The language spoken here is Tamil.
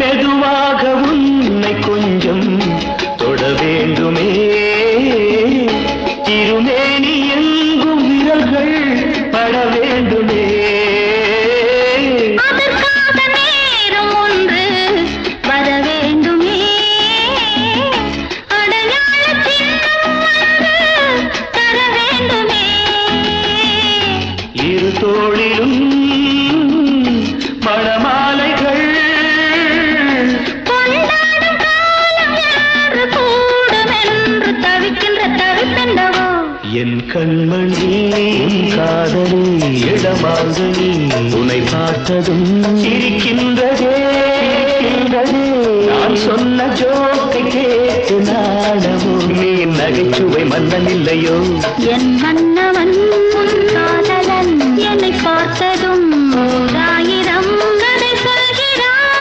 மெதுவாக உன்னை கொஞ்சம் தொட வேண்டுமே திருமேனி எங்கும் விரல்கள் பட வேண்டுமே அதற்காக நேரம் ஒன்று வர வேண்டுமே அடையாள சின்னம் ஒன்று தர வேண்டுமே இரு தோளிலும் மணமாலைகள் கொண்டாடும் காலம் என்று கூடும் என்று தவிக்கின்ற தவிப்பெண்டவோ என் கண்மணி காதலி இடமாங்கனி உன்னை பார்த்ததும் சிரிக்கின்றதே நான் சொன்ன ஜோக்கை கேட்டு நாடமும் நீ நகைச்சுவை மன்னன் இல்லையோ என் மன்னவன் காதலன் என்னை பார்த்ததும் ஓராயிரம்